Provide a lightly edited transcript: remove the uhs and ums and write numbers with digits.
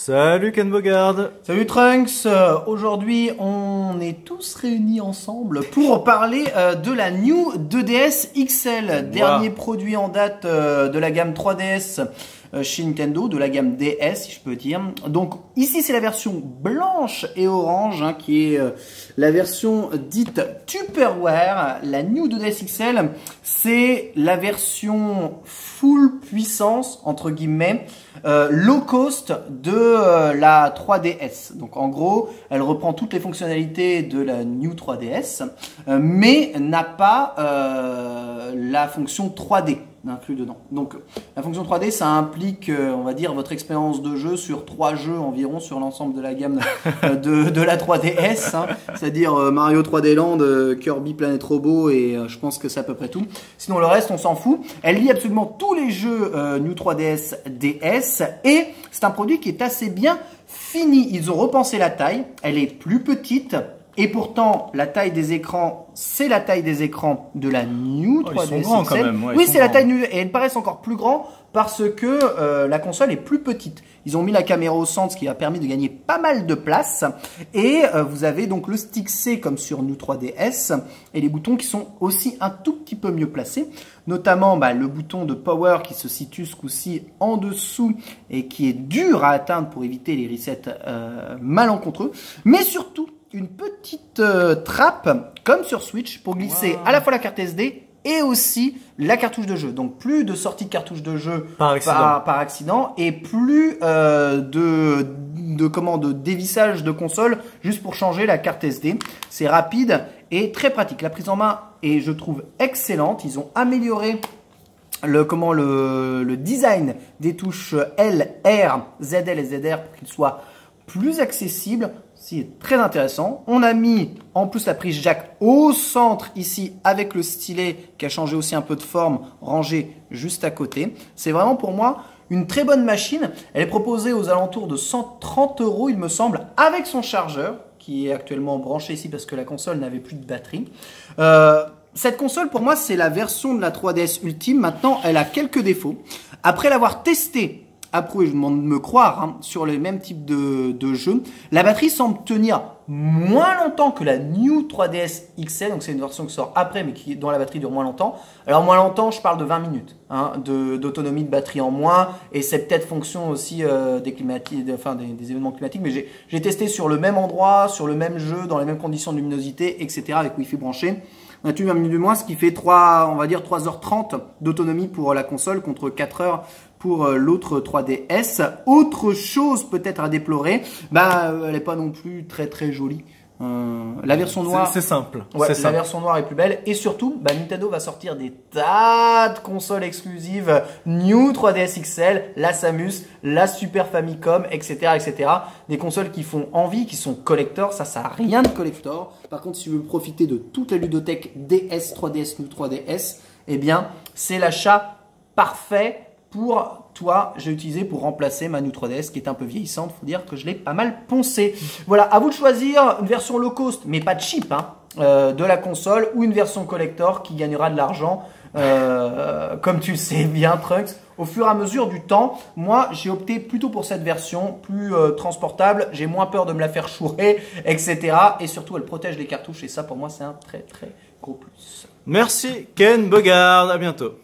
Salut Ken Bogard. Salut Trunks, aujourd'hui on est tous réunis ensemble pour parler de la New 2DS XL, dernier produit en date de la gamme 3DS chez Nintendo, de la gamme DS si je peux dire. Donc ici c'est la version blanche et orange qui est la version dite Tupperware. La New 2DS XL c'est la version full puissance entre guillemets low cost de la 3DS. Donc en gros elle reprend toutes les fonctionnalités de la New 3DS mais n'a pas la fonction 3D inclus dedans. Donc la fonction 3D ça implique on va dire votre expérience de jeu sur 3 jeux environ sur l'ensemble de la gamme de la 3DS c'est-à-dire Mario 3D Land, Kirby Planet Robot et je pense que c'est à peu près tout. Sinon le reste on s'en fout. Elle lie absolument tous les jeux New 3DS DS et c'est un produit qui est assez bien fini. Ils ont repensé la taille, elle est plus petite. Et pourtant, la taille des écrans, c'est la taille des écrans de la New 3DS XL. Ils sont grands quand même. Ouais, oui, c'est la taille et elles paraissent encore plus grands parce que la console est plus petite. Ils ont mis la caméra au centre, ce qui a permis de gagner pas mal de place. Et vous avez donc le stick C comme sur New 3DS et les boutons qui sont aussi un tout petit peu mieux placés. Notamment le bouton de Power qui se situe ce coup-ci en dessous et qui est dur à atteindre pour éviter les resets malencontreux. Mais surtout, une petite trappe comme sur Switch pour glisser à la fois la carte SD et aussi la cartouche de jeu. Donc plus de sortie de cartouche de jeu par accident et plus de dévissage de console juste pour changer la carte SD. C'est rapide et très pratique. La prise en main est, je trouve, excellente. Ils ont amélioré le design des touches L, R, ZL et ZR pour qu'ils soient plus accessibles. C'est très intéressant. On a mis en plus la prise jack au centre ici avec le stylet qui a changé aussi un peu de forme, rangé juste à côté. C'est vraiment pour moi une très bonne machine. Elle est proposée aux alentours de 130 € il me semble avec son chargeur qui est actuellement branché ici parce que la console n'avait plus de batterie. Cette console pour moi c'est la version de la 3DS ultime. Maintenant elle a quelques défauts. Après l'avoir testée, approuvé, je vous demande de me croire, sur les mêmes types de jeux. La batterie semble tenir moins longtemps que la New 3DS XL, donc c'est une version qui sort après, mais dont la batterie dure moins longtemps. Alors moins longtemps, je parle de 20 minutes d'autonomie de batterie en moins, et c'est peut-être fonction aussi des événements climatiques, mais j'ai testé sur le même endroit, sur le même jeu, dans les mêmes conditions de luminosité, etc. avec Wi-Fi branché. On a tenu 20 minutes de moins, ce qui fait on va dire 3h30 d'autonomie pour la console contre 4 heures pour l'autre 3DS. Autre chose peut-être à déplorer, elle n'est pas non plus très très jolie. La version noire, c'est simple. Ouais, la version noire est plus belle et surtout, Nintendo va sortir des tas de consoles exclusives New 3DS XL, la Samus, la Super Famicom, etc., etc. Des consoles qui font envie, qui sont collector. Ça a rien de collector. Par contre, si tu veux profiter de toute la ludothèque DS, 3DS, New 3DS, eh bien, c'est l'achat parfait pour toi. J'ai utilisé pour remplacer ma New 3DS qui est un peu vieillissante. Faut dire que je l'ai pas mal poncé. Voilà, à vous de choisir une version low cost, mais pas cheap, de la console ou une version collector qui gagnera de l'argent, comme tu le sais bien, Trunks. Au fur et à mesure du temps, moi, j'ai opté plutôt pour cette version plus transportable. J'ai moins peur de me la faire chourer, etc. Et surtout, elle protège les cartouches et ça, pour moi, c'est un très très gros plus. Merci Ken Bogard. À bientôt.